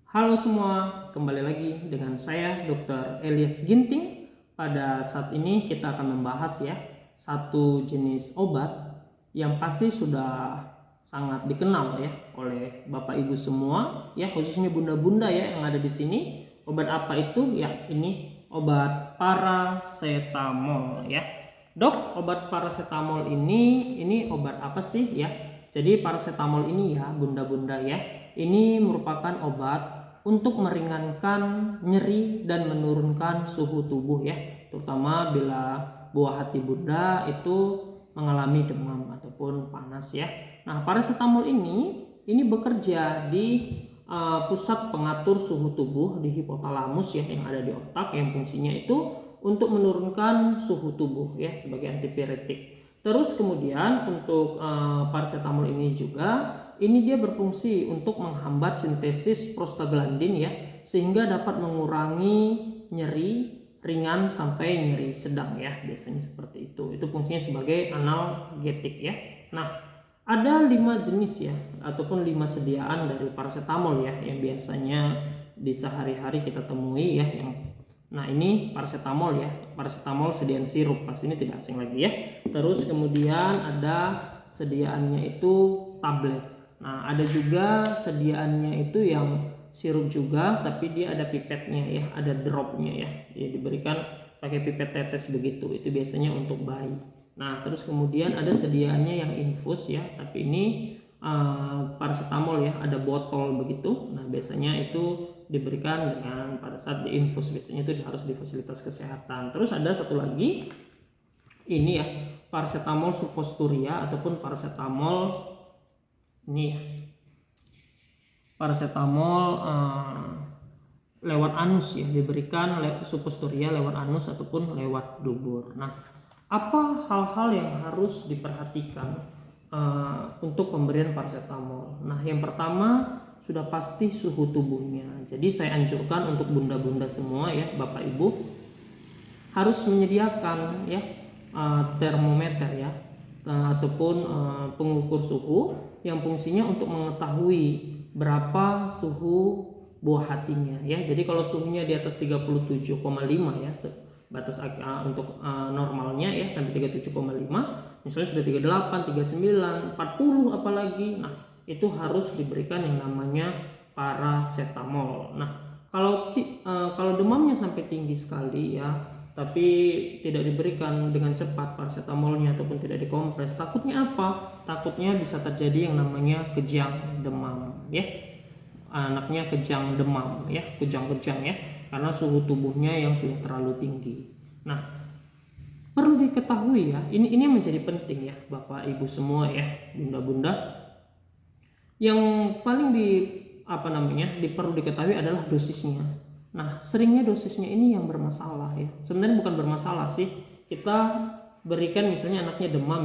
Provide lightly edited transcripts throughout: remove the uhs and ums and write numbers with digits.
Halo semua, kembali lagi dengan saya Dr. Elias Ginting. Pada saat ini kita akan membahas satu jenis obat yang pasti sudah sangat dikenal oleh Bapak Ibu semua khususnya bunda-bunda yang ada di sini. Obat apa itu? Ini obat paracetamol Dok, obat paracetamol ini obat apa sih Jadi paracetamol ini bunda-bunda ini merupakan obat untuk meringankan nyeri dan menurunkan suhu tubuh terutama bila buah hati bunda itu mengalami demam ataupun panas Nah, paracetamol ini bekerja di pusat pengatur suhu tubuh di hipotalamus yang ada di otak, yang fungsinya itu untuk menurunkan suhu tubuh sebagai antipiretik. Terus kemudian untuk paracetamol ini juga dia berfungsi untuk menghambat sintesis prostaglandin sehingga dapat mengurangi nyeri ringan sampai nyeri sedang biasanya seperti itu. Itu fungsinya sebagai analgetik Nah, ada 5 jenis ataupun 5 sediaan dari paracetamol yang biasanya di sehari-hari kita temui Nah, ini paracetamol paracetamol sediaan sirup, pas ini tidak asing lagi Terus kemudian ada sediaannya itu tablet. Nah, ada juga sediaannya itu yang sirup juga, tapi dia ada pipetnya ada dropnya diberikan pakai pipet tetes begitu. Itu biasanya untuk bayi. Nah, terus kemudian ada sediaannya yang infus tapi ini paracetamol ada botol begitu. Nah, biasanya itu diberikan dengan pada saat diinfus, biasanya itu harus di fasilitas kesehatan. Terus ada satu lagi ini paracetamol suppostoria ataupun paracetamol ini paracetamol lewat anus diberikan suppostoria lewat anus ataupun lewat dubur. Nah, apa hal-hal yang harus diperhatikan untuk pemberian paracetamol? Nah, yang pertama sudah pasti suhu tubuhnya. Jadi saya anjurkan untuk bunda-bunda semua Bapak Ibu harus menyediakan termometer ataupun pengukur suhu yang fungsinya untuk mengetahui berapa suhu buah hatinya Jadi kalau suhunya di atas 37,5 batas untuk normalnya sampai 37,5, misalnya sudah 38, 39, 40 apalagi. Nah, itu harus diberikan yang namanya paracetamol. Nah, kalau demamnya sampai tinggi sekali tapi tidak diberikan dengan cepat paracetamolnya ataupun tidak dikompres, takutnya apa? Takutnya bisa terjadi yang namanya kejang demam Anaknya kejang demam kejang-kejang karena suhu tubuhnya yang sudah terlalu tinggi. Nah, perlu diketahui ini menjadi penting Bapak Ibu semua bunda-bunda. Yang paling perlu diketahui adalah dosisnya. Nah, seringnya dosisnya ini yang bermasalah Sebenarnya bukan bermasalah sih. Kita berikan misalnya anaknya demam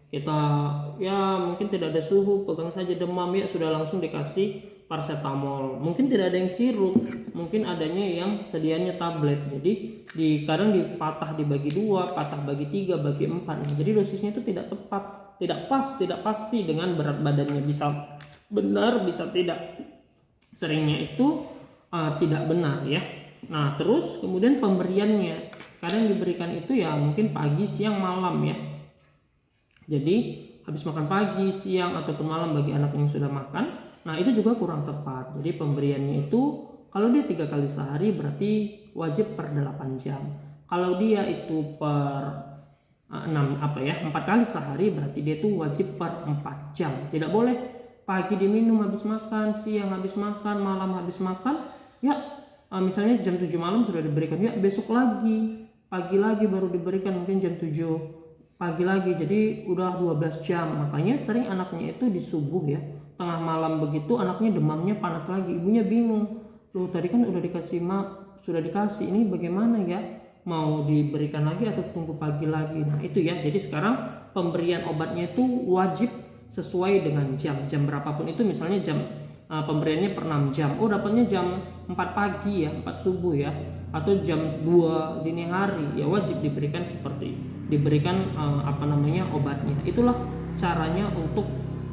kita mungkin tidak ada suhu, pegang saja demam sudah langsung dikasih paracetamol. Mungkin tidak ada yang sirup, mungkin adanya yang sedianya tablet. Jadi kadang dipatah dibagi 2, patah bagi 3, bagi 4. Jadi dosisnya itu tidak tepat, tidak pas, tidak pasti dengan berat badannya. Bisa benar, bisa tidak. Seringnya itu tidak benar Nah, terus kemudian pemberiannya kadang diberikan itu mungkin pagi, siang, malam Jadi habis makan pagi, siang ataupun malam bagi anak yang sudah makan. Nah, itu juga kurang tepat. Jadi pemberiannya itu kalau dia 3 kali sehari berarti wajib per 8 jam. Kalau dia itu per 4 kali sehari berarti dia itu wajib per 4 jam. Tidak boleh pagi diminum habis makan, siang habis makan, malam habis makan. Misalnya jam 7 malam sudah diberikan, besok lagi, pagi lagi baru diberikan, mungkin jam 7 pagi lagi, jadi udah 12 jam. Makanya sering anaknya itu di subuh tengah malam begitu anaknya demamnya panas lagi, ibunya bingung, loh tadi kan udah dikasih sudah dikasih, ini bagaimana mau diberikan lagi atau tunggu pagi lagi? Nah, itu jadi sekarang pemberian obatnya itu wajib sesuai dengan jam berapapun itu. Misalnya jam pemberiannya per 6 jam, dapatnya jam 4 pagi 4 subuh atau jam 2 dini hari, wajib diberikan seperti diberikan obatnya. Itulah caranya untuk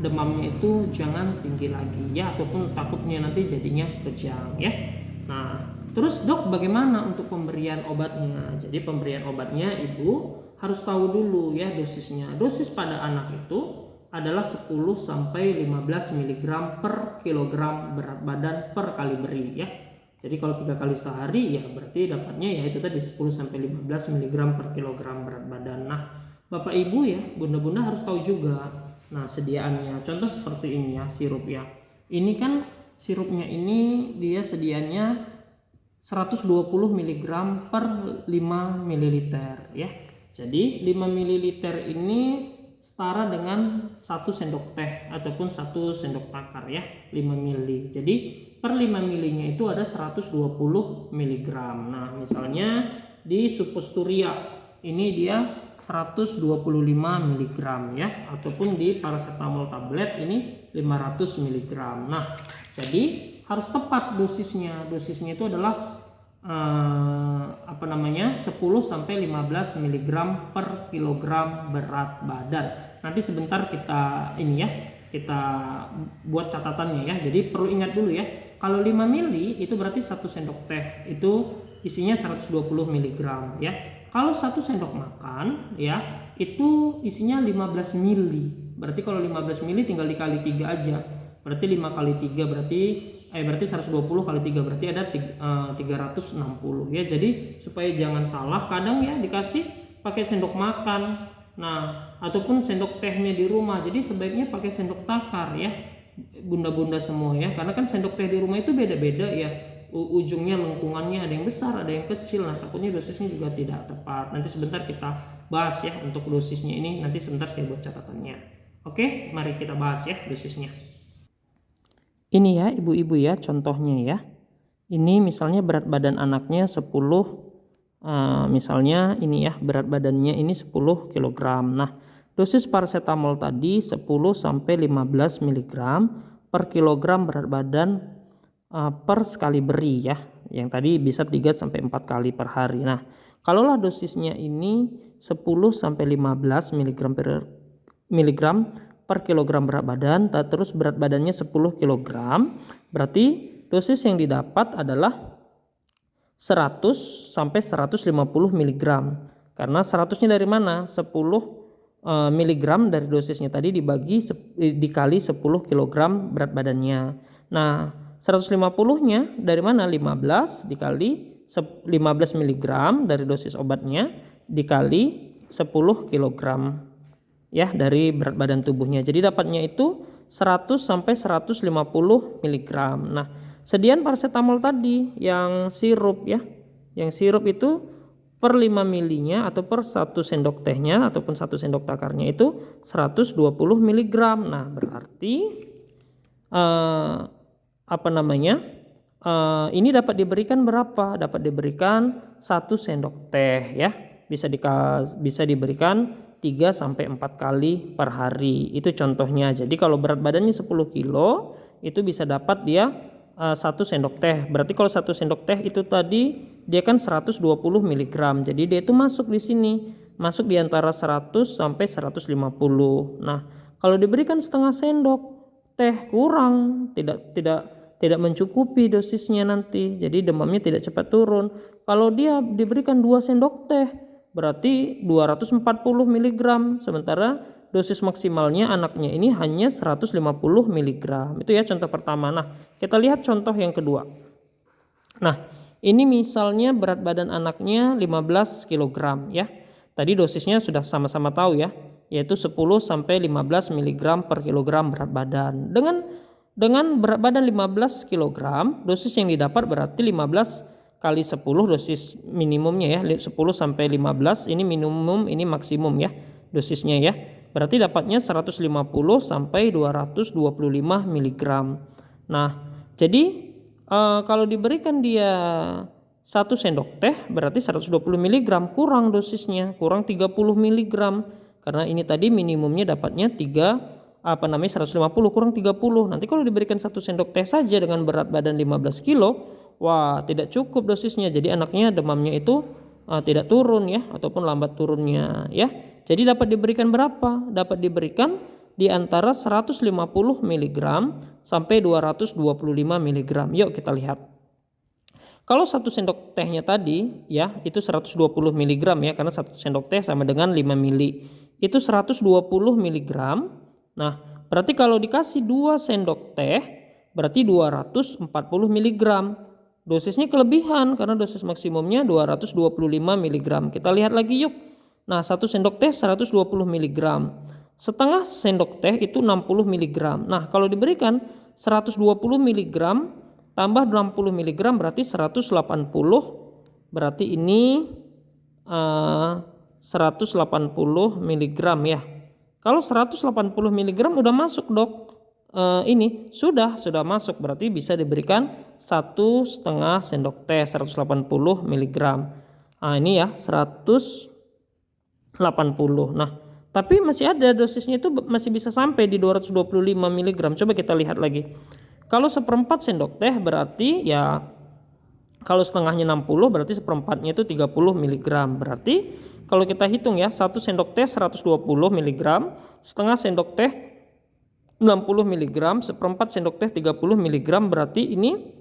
demamnya itu jangan tinggi lagi ya, ataupun takutnya nanti jadinya kejang ya. Nah, terus dok bagaimana untuk pemberian obatnya? Jadi pemberian obatnya ibu harus tahu dulu ya dosisnya. Dosis pada anak itu adalah 10 sampai 15 mg per kilogram berat badan per kali beri ya. Jadi kalau 3 kali sehari ya berarti dapatnya ya itu tadi 10 sampai 15 mg per kilogram berat badan. Nah, Bapak Ibu ya, bunda-bunda harus tahu juga. Nah, sediaannya contoh seperti ini ya, sirup ya. Ini kan sirupnya ini dia sediaannya 120 mg per 5 ml ya. Jadi 5 ml ini setara dengan 1 sendok teh ataupun 1 sendok takar ya, 5 ml. Jadi per 5 ml-nya itu ada 120 mg. Nah, misalnya di Supposturia ini dia 125 mg ya, ataupun di paracetamol tablet ini 500 mg. Nah, jadi harus tepat dosisnya. Dosisnya itu adalah 10 sampai 15 mg per kilogram berat badan. Nanti sebentar kita kita buat catatannya ya. Jadi perlu ingat dulu ya, kalau 5 ml itu berarti 1 sendok teh itu isinya 120 mg ya. Kalau 1 sendok makan ya itu isinya 15 ml. Berarti kalau 15 ml tinggal dikali 3 aja. Berarti 5 kali 3 berarti 120 kali 3 berarti ada 360 ya. Jadi supaya jangan salah, kadang ya dikasih pakai sendok makan, nah ataupun sendok tehnya di rumah. Jadi sebaiknya pakai sendok takar ya bunda-bunda semua ya, karena kan sendok teh di rumah itu beda-beda ya, ujungnya lengkungannya ada yang besar ada yang kecil. Nah, takutnya dosisnya juga tidak tepat. Nanti sebentar kita bahas ya untuk dosisnya ini, nanti sebentar saya buat catatannya. Oke, mari kita bahas ya dosisnya. Ini ya ibu-ibu ya contohnya ya. Ini misalnya berat badan anaknya 10 misalnya ini ya berat badannya ini 10 kg. Nah, dosis paracetamol tadi 10 sampai 15 mg per kilogram berat badan per sekali beri ya. Yang tadi bisa 3 sampai 4 kali per hari. Nah, kalaulah dosisnya ini 10 sampai 15 mg per kilogram berat badan, terus berat badannya 10 kg, berarti dosis yang didapat adalah 100 sampai 150 mg. Karena 100-nya dari mana? 10 mg dari dosisnya tadi dikali 10 kg berat badannya. Nah, 150-nya dari mana? 15 dikali 15 mg dari dosis obatnya dikali 10 kg. Ya, dari berat badan tubuhnya. Jadi dapatnya itu 100 sampai 150 mg. Nah, sediaan paracetamol tadi yang sirup ya. Yang sirup itu per 5 ml-nya atau per 1 sendok tehnya ataupun 1 sendok takarnya itu 120 mg. Nah, berarti ini dapat diberikan berapa? Dapat diberikan 1 sendok teh ya. Bisa diberikan 3 sampai 4 kali per hari. Itu contohnya. Jadi kalau berat badannya 10 kilo itu bisa dapat dia 1 sendok teh. Berarti kalau 1 sendok teh itu tadi dia kan 120 mg. Jadi dia itu masuk di sini. Masuk di antara 100 sampai 150. Nah, kalau diberikan setengah sendok teh kurang, tidak mencukupi dosisnya nanti. Jadi demamnya tidak cepat turun. Kalau dia diberikan 2 sendok teh berarti 240 mg, sementara dosis maksimalnya anaknya ini hanya 150 mg. Itu ya contoh pertama. Nah, kita lihat contoh yang kedua. Nah, ini misalnya berat badan anaknya 15 kg ya. Tadi dosisnya sudah sama-sama tahu ya, yaitu 10 sampai 15 mg per kilogram berat badan. Dengan berat badan 15 kg, dosis yang didapat berarti 15 kali 10 dosis minimumnya ya, 10 sampai 15 ini minimum, ini maksimum ya dosisnya ya. Berarti dapatnya 150 sampai 225 mg. Nah, jadi kalau diberikan dia 1 sendok teh berarti 120 mg, kurang dosisnya, kurang 30 mg. Karena ini tadi minimumnya dapatnya 150 kurang 30. Nanti kalau diberikan 1 sendok teh saja dengan berat badan 15 kilo, wah tidak cukup dosisnya. Jadi anaknya demamnya itu tidak turun ya, ataupun lambat turunnya ya. Jadi dapat diberikan berapa? Dapat diberikan di antara 150 mg sampai 225 mg. Yuk kita lihat. Kalau 1 sendok tehnya tadi ya itu 120 mg ya, karena 1 sendok teh sama dengan 5 mili. Itu 120 mg. Nah, berarti kalau dikasih 2 sendok teh berarti 240 mg. Dosisnya kelebihan karena dosis maksimumnya 225 mg. Kita lihat lagi yuk. Nah, 1 sendok teh 120 mg. Setengah sendok teh itu 60 mg. Nah, kalau diberikan 120 mg tambah 60 mg berarti 180. Berarti ini 180 mg ya. Kalau 180 mg udah masuk dok. Ini sudah masuk, berarti bisa diberikan 1,5 sendok teh 180 mg. Nah, ini ya 180. Nah, tapi masih ada dosisnya itu masih bisa sampai di 225 mg. Coba kita lihat lagi. Kalau 1/4 sendok teh berarti ya, kalau setengahnya 60 berarti 1/4-nya itu 30 mg. Berarti kalau kita hitung ya, 1 sendok teh 120 mg, setengah sendok teh 60 mg, 1/4 sendok teh 30 mg, berarti ini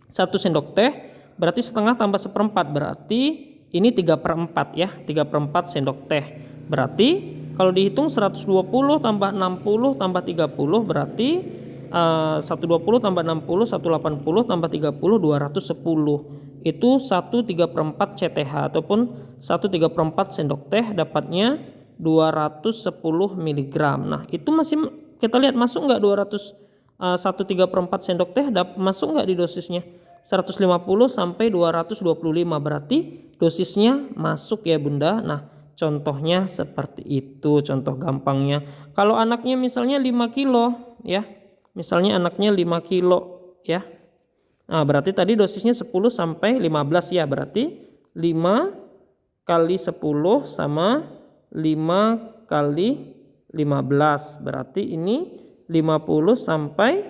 1 sendok teh berarti setengah tambah 1/4 berarti ini 3/4 ya, 3/4 sendok teh. Berarti kalau dihitung 120 tambah 60 tambah 30 berarti 120 tambah 60 180 tambah 30 210. Itu 1/3 CTH ataupun 1/3 sendok teh dapatnya 210 mg. Nah, itu masih kita lihat masuk nggak 1/3 sendok teh masuk nggak di dosisnya 150 sampai 225, berarti dosisnya masuk ya bunda. Nah, contohnya seperti itu, contoh gampangnya. Kalau anaknya misalnya 5 kilo ya, misalnya anaknya 5 kilo ya, nah berarti tadi dosisnya 10 sampai 15 ya, berarti 5 kali 10 sama 5 kali 15, berarti ini 50 sampai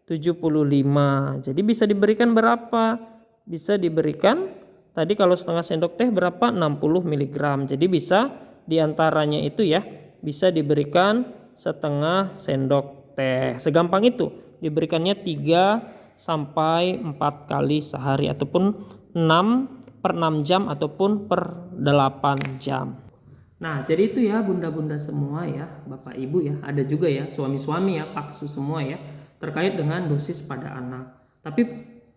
75. Jadi bisa diberikan berapa? Bisa diberikan tadi kalau setengah sendok teh berapa? 60 mg. Jadi bisa diantaranya itu ya, bisa diberikan setengah sendok teh. Segampang itu. Diberikannya 3 sampai 4 kali sehari ataupun 6/6 jam ataupun per 8 jam. Nah, jadi itu ya bunda-bunda semua ya, bapak ibu ya, ada juga ya suami-suami ya, paksu semua ya, terkait dengan dosis pada anak. Tapi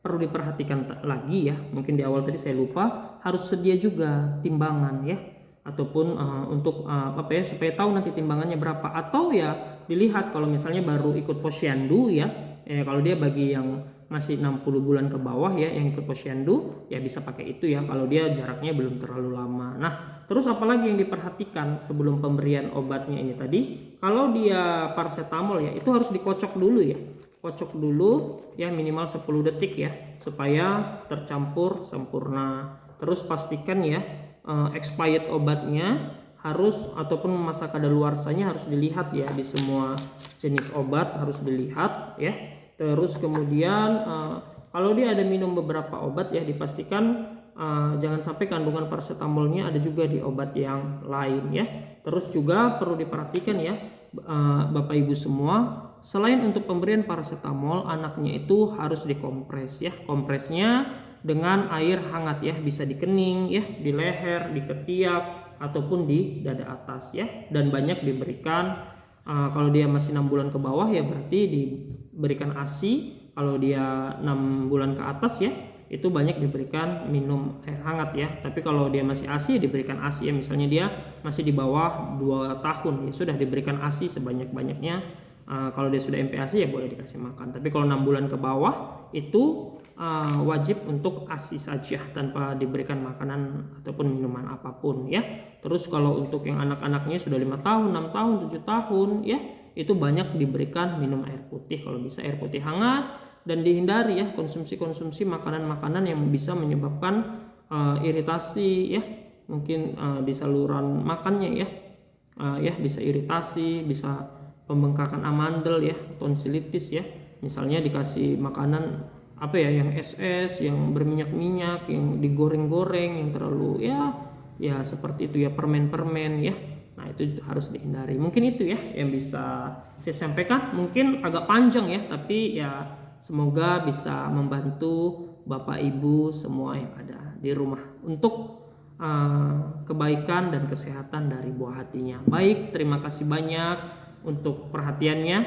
perlu diperhatikan lagi ya, mungkin di awal tadi saya lupa, harus sedia juga timbangan ya, ataupun untuk apa ya, supaya tahu nanti timbangannya berapa. Atau ya dilihat kalau misalnya baru ikut posyandu ya, kalau dia bagi yang masih 60 bulan ke bawah ya yang ikut posyandu ya bisa pakai itu ya kalau dia jaraknya belum terlalu lama. Nah, terus apalagi yang diperhatikan sebelum pemberian obatnya ini tadi, kalau dia paracetamol ya itu harus dikocok dulu ya. Kocok dulu ya minimal 10 detik ya supaya tercampur sempurna. Terus pastikan ya expired obatnya harus ataupun masa kadaluarsanya harus dilihat ya, di semua jenis obat harus dilihat ya. Terus kemudian kalau dia ada minum beberapa obat ya dipastikan jangan sampai kandungan paracetamolnya ada juga di obat yang lain ya. Terus juga perlu diperhatikan ya Bapak Ibu semua, selain untuk pemberian paracetamol, anaknya itu harus dikompres ya. Kompresnya dengan air hangat ya, bisa di kening ya, di leher, di ketiak ataupun di dada atas ya. Dan banyak diberikan kalau dia masih 6 bulan ke bawah ya berarti diberikan ASI. Kalau dia 6 bulan ke atas ya itu banyak diberikan minum air hangat ya. Tapi kalau dia masih ASI diberikan ASI ya, misalnya dia masih di bawah 2 tahun ya sudah diberikan ASI sebanyak-banyaknya. Kalau dia sudah MPASI ya boleh dikasih makan. Tapi kalau 6 bulan ke bawah itu wajib untuk ASI saja tanpa diberikan makanan ataupun minuman apapun ya. Terus kalau untuk yang anak-anaknya sudah 5 tahun, 6 tahun, 7 tahun ya, itu banyak diberikan minum air putih, kalau bisa air putih hangat, dan dihindari ya konsumsi-konsumsi makanan-makanan yang bisa menyebabkan iritasi ya, mungkin di saluran makannya ya, ya bisa iritasi, bisa pembengkakan amandel ya, tonsilitis ya. Misalnya dikasih makanan apa ya yang es-es, yang berminyak-minyak, yang digoreng-goreng, yang terlalu ya seperti itu ya, permen-permen ya. Nah, itu harus dihindari. Mungkin itu ya yang bisa saya sampaikan. Mungkin agak panjang ya, tapi ya semoga bisa membantu Bapak Ibu semua yang ada di rumah untuk kebaikan dan kesehatan dari buah hatinya. Baik, terima kasih banyak untuk perhatiannya.